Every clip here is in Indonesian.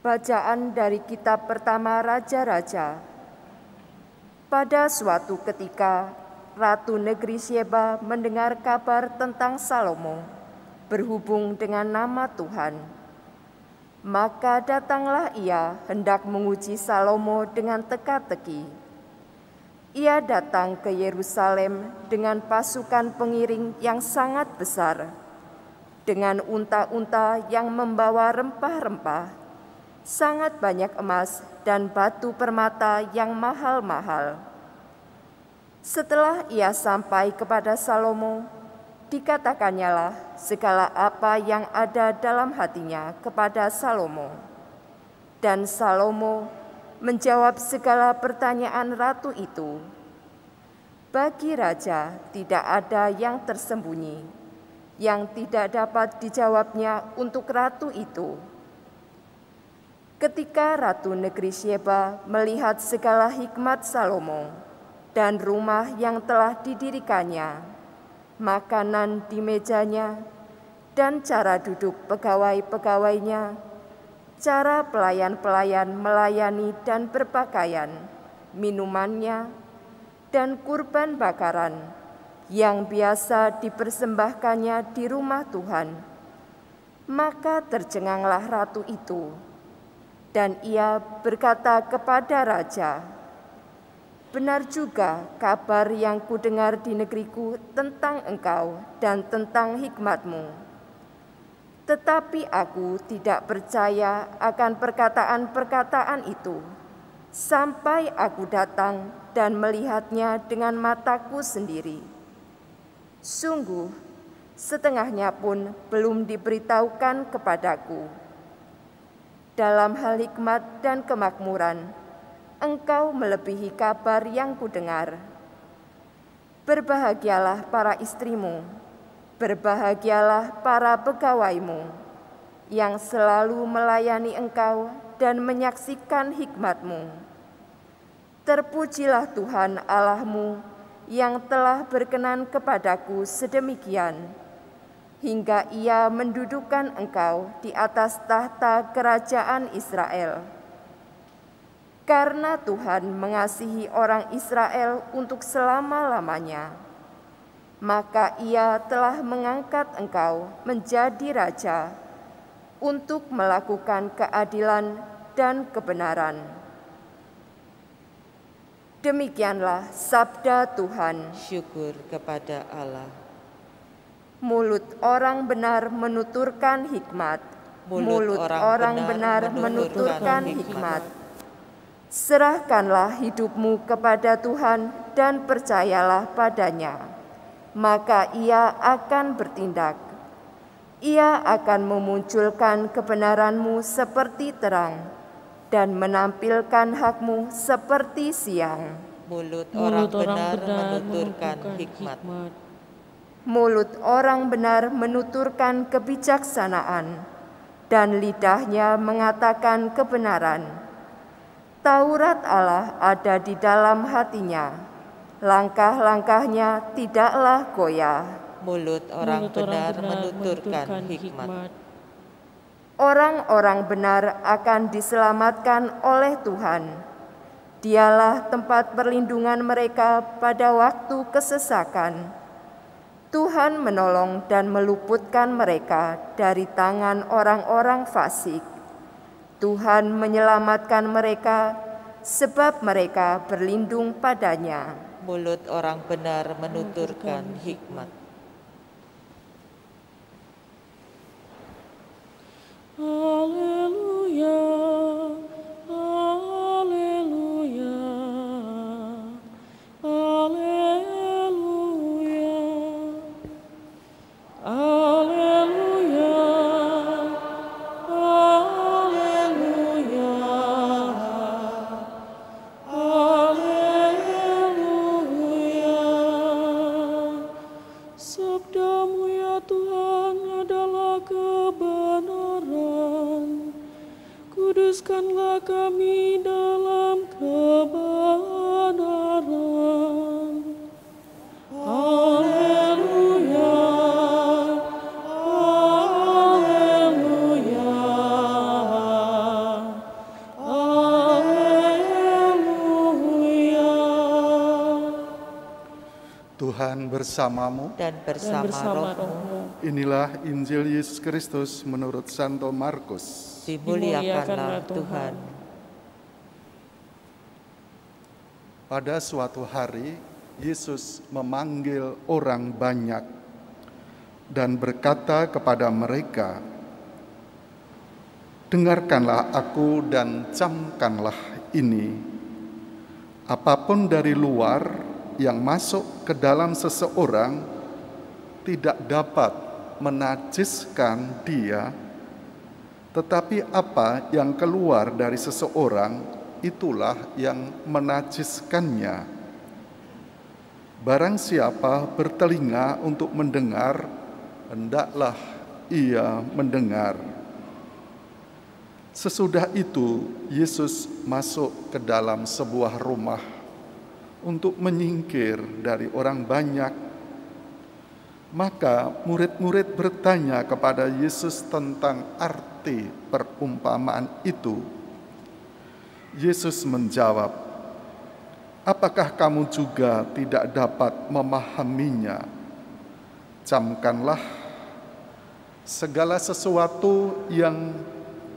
Bacaan dari kitab pertama Raja-Raja. Pada suatu ketika, Ratu Negeri Syeba mendengar kabar tentang Salomo, berhubung dengan nama Tuhan. Maka datanglah ia hendak menguji Salomo dengan teka-teki. Ia datang ke Yerusalem dengan pasukan pengiring yang sangat besar, dengan unta-unta yang membawa rempah-rempah, sangat banyak emas dan batu permata yang mahal-mahal. Setelah ia sampai kepada Salomo, dikatakannya segala apa yang ada dalam hatinya kepada Salomo. Dan Salomo menjawab segala pertanyaan ratu itu. Bagi raja tidak ada yang tersembunyi, yang tidak dapat dijawabnya untuk ratu itu. Ketika Ratu Negeri Syeba melihat segala hikmat Salomo dan rumah yang telah didirikannya, makanan di mejanya, dan cara duduk pegawai-pegawainya, cara pelayan-pelayan melayani dan berpakaian, minumannya, dan kurban bakaran yang biasa dipersembahkannya di rumah Tuhan, maka tercenganglah ratu itu. Dan ia berkata kepada raja, "Benar juga kabar yang kudengar di negeriku tentang engkau dan tentang hikmatmu. Tetapi aku tidak percaya akan perkataan-perkataan itu, sampai aku datang dan melihatnya dengan mataku sendiri. Sungguh, setengahnya pun belum diberitahukan kepadaku. Dalam hal hikmat dan kemakmuran, engkau melebihi kabar yang kudengar. Berbahagialah para istrimu, berbahagialah para pegawaimu, yang selalu melayani engkau dan menyaksikan hikmatmu. Terpujilah Tuhan Allahmu yang telah berkenan kepadaku sedemikian, hingga ia mendudukkan engkau di atas tahta kerajaan Israel. Karena Tuhan mengasihi orang Israel untuk selama-lamanya, maka ia telah mengangkat engkau menjadi raja untuk melakukan keadilan dan kebenaran." Demikianlah sabda Tuhan. Syukur kepada Allah. Mulut orang benar menuturkan hikmat. Mulut orang benar menuturkan hikmat. Serahkanlah hidupmu kepada Tuhan dan percayalah padanya, maka ia akan bertindak. Ia akan memunculkan kebenaranmu seperti terang dan menampilkan hakmu seperti siang. Mulut orang benar menuturkan hikmat. Mulut orang benar menuturkan kebijaksanaan, dan lidahnya mengatakan kebenaran. Taurat Allah ada di dalam hatinya, langkah-langkahnya tidaklah goyah. Mulut orang benar menuturkan hikmat. Orang-orang benar akan diselamatkan oleh Tuhan. Dialah tempat perlindungan mereka pada waktu kesesakan. Tuhan menolong dan meluputkan mereka dari tangan orang-orang fasik. Tuhan menyelamatkan mereka sebab mereka berlindung padanya. Mulut orang benar menuturkan hikmat. Haleluya, haleluya, haleluya. Haleluya, haleluya, haleluya. Sabdamu ya Tuhan adalah kebenaran. Kuduskanlah kami dalam kebenaran. Haleluya, haleluya, Tuhan bersamamu. dan bersama rohmu. Inilah Injil Yesus Kristus menurut Santo Markus. Dimuliakanlah Tuhan. Pada suatu hari, Yesus memanggil orang banyak dan berkata kepada mereka, "Dengarkanlah aku dan camkanlah ini. Apapun dari luar yang masuk ke dalam seseorang tidak dapat menajiskan dia, tetapi apa yang keluar dari seseorang itulah yang menajiskannya. Barang siapa bertelinga untuk mendengar, hendaklah ia mendengar." Sesudah itu, Yesus masuk ke dalam sebuah rumah untuk menyingkir dari orang banyak. Maka murid-murid bertanya kepada Yesus tentang arti perumpamaan itu. Yesus menjawab, "Apakah kamu juga tidak dapat memahaminya? Camkanlah, segala sesuatu yang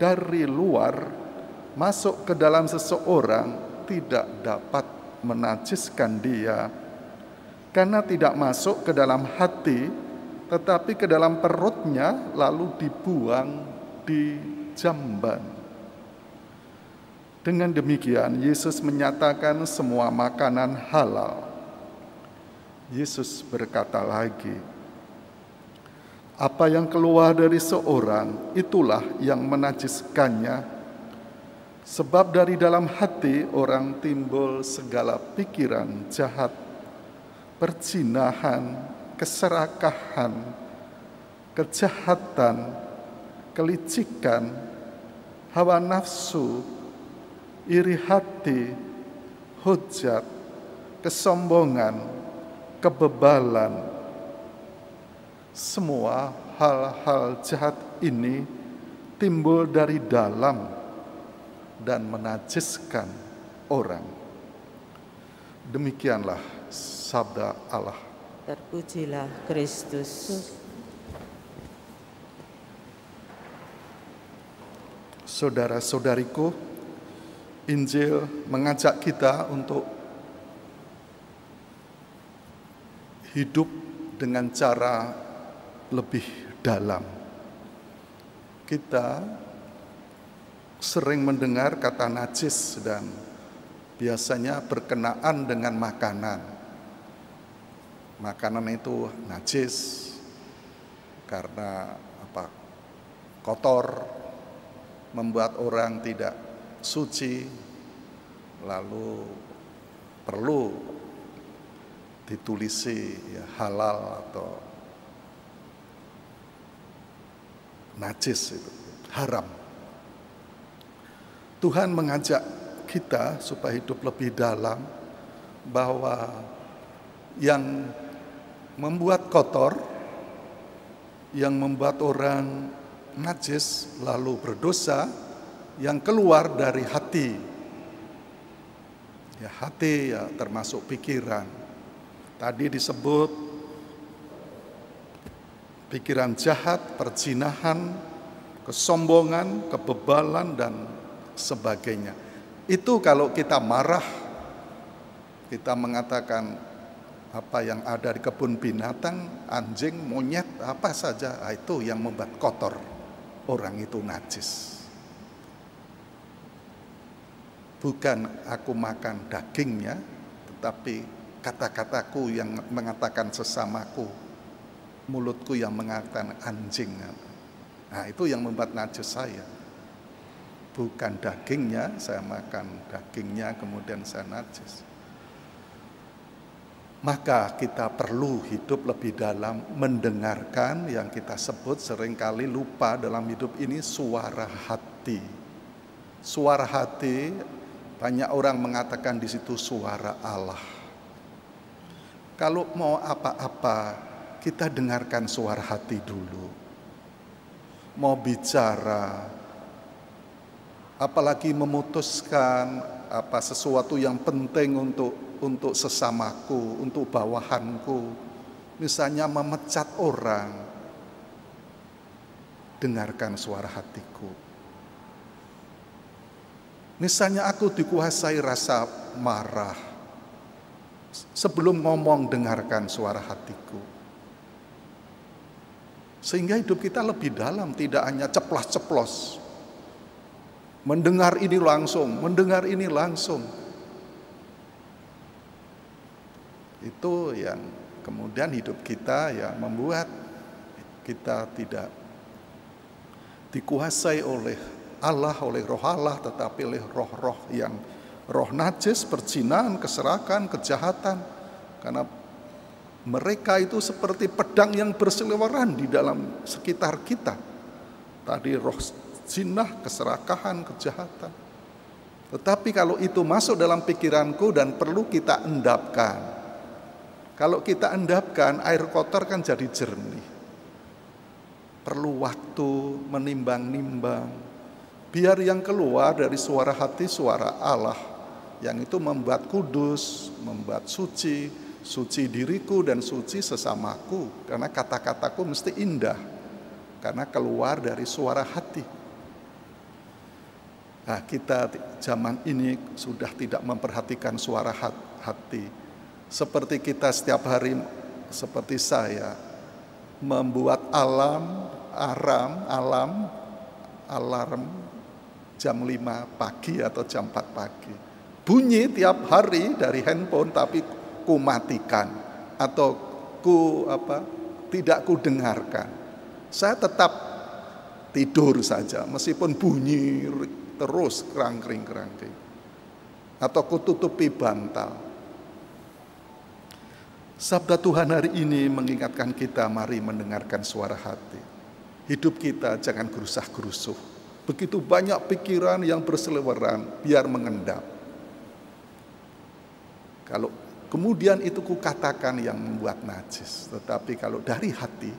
dari luar masuk ke dalam seseorang tidak dapat menajiskan dia, karena tidak masuk ke dalam hati, tetapi ke dalam perutnya lalu dibuang di jamban." Dengan demikian, Yesus menyatakan semua makanan halal. Yesus berkata lagi, "Apa yang keluar dari seorang, itulah yang menajiskannya. Sebab dari dalam hati orang timbul segala pikiran jahat, perzinahan, keserakahan, kejahatan, kelicikan, hawa nafsu, iri hati, hujat, kesombongan, kebebalan. Semua hal-hal jahat ini timbul dari dalam dan menajiskan orang." Demikianlah sabda Allah. Terpujilah Kristus. Saudara-saudariku, Injil mengajak kita untuk hidup dengan cara lebih dalam. Kita sering mendengar kata najis dan biasanya berkenaan dengan makanan. Makanan itu najis karena kotor, membuat orang tidak suci, lalu perlu ditulisi halal atau najis, itu haram. Tuhan mengajak kita supaya hidup lebih dalam, bahwa yang membuat kotor, yang membuat orang najis lalu berdosa, yang keluar dari hati. Hati termasuk pikiran. Tadi disebut pikiran jahat, perzinahan, kesombongan, kebebalan, dan sebagainya. Itu kalau kita marah, kita mengatakan apa yang ada di kebun binatang, anjing, monyet, apa saja, itu yang membuat kotor orang itu najis. Bukan aku makan dagingnya, tetapi kata-kataku yang mengatakan sesamaku, mulutku yang mengatakan anjing. Nah, itu yang membuat najis saya. Bukan dagingnya, saya makan dagingnya kemudian saya najis. Maka kita perlu hidup lebih dalam, mendengarkan yang kita sebut seringkali lupa dalam hidup ini, suara hati. Suara hati, banyak orang mengatakan di situ suara Allah. Kalau mau apa-apa, kita dengarkan suara hati dulu. Mau bicara apalagi memutuskan sesuatu yang penting untuk sesamaku, untuk bawahanku. Misalnya memecat orang, dengarkan suara hatiku. Misalnya aku dikuasai rasa marah, sebelum ngomong dengarkan suara hatiku. Sehingga hidup kita lebih dalam, tidak hanya ceplas-ceplos. Mendengar ini langsung. Itu yang kemudian hidup kita ya membuat kita tidak dikuasai oleh Allah, oleh roh Allah, tetapi oleh roh-roh yang roh najis, perzinahan, keserakan, kejahatan. Karena mereka itu seperti pedang yang berseliweran di dalam sekitar kita. Tadi roh zina, keserakahan, kejahatan. Tetapi kalau itu masuk dalam pikiranku dan perlu kita endapkan. Kalau kita endapkan, air kotor kan jadi jernih. Perlu waktu menimbang-nimbang. Biar yang keluar dari suara hati, suara Allah. Yang itu membuat kudus, membuat suci. Suci diriku dan suci sesamaku. Karena kata-kataku mesti indah. Karena keluar dari suara hati. Nah, kita zaman ini sudah tidak memperhatikan suara hati. Seperti kita setiap hari, seperti saya, membuat alarm jam 5 pagi atau jam 4 pagi. Bunyi tiap hari dari handphone, tapi ku matikan atau tidak ku dengarkan. Saya tetap tidur saja, meskipun bunyi terus kerangkring. Atau ku tutupi bantal. Sabda Tuhan hari ini mengingatkan kita, mari mendengarkan suara hati. Hidup kita jangan gerusah-gerusuh. Begitu banyak pikiran yang berseliweran, biar mengendap. Kalau kemudian itu kukatakan yang membuat najis. Tetapi kalau dari hati,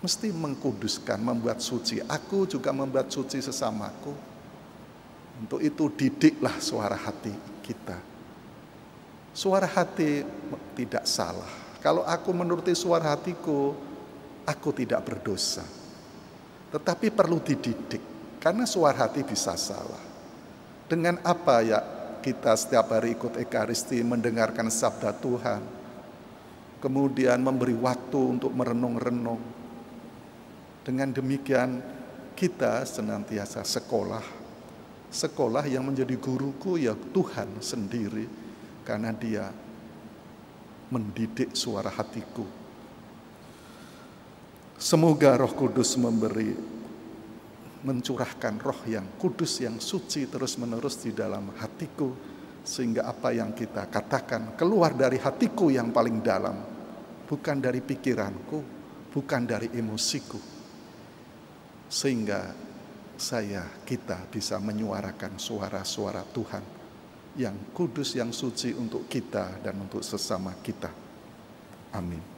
mesti mengkuduskan, membuat suci. Aku juga membuat suci sesamaku. Untuk itu didiklah suara hati kita. Suara hati tidak salah. Kalau aku menuruti suara hatiku, aku tidak berdosa. Tetapi perlu dididik, karena suara hati bisa salah. Dengan apa ya kita setiap hari ikut Ekaristi, mendengarkan sabda Tuhan, kemudian memberi waktu untuk merenung-renung. Dengan demikian kita senantiasa sekolah yang menjadi guruku ya Tuhan sendiri, karena Dia mendidik suara hatiku. Semoga Roh Kudus mencurahkan roh yang kudus, yang suci terus-menerus di dalam hatiku, sehingga apa yang kita katakan keluar dari hatiku yang paling dalam, bukan dari pikiranku, bukan dari emosiku, sehingga kita bisa menyuarakan suara-suara Tuhan yang kudus, yang suci untuk kita dan untuk sesama kita. Amin.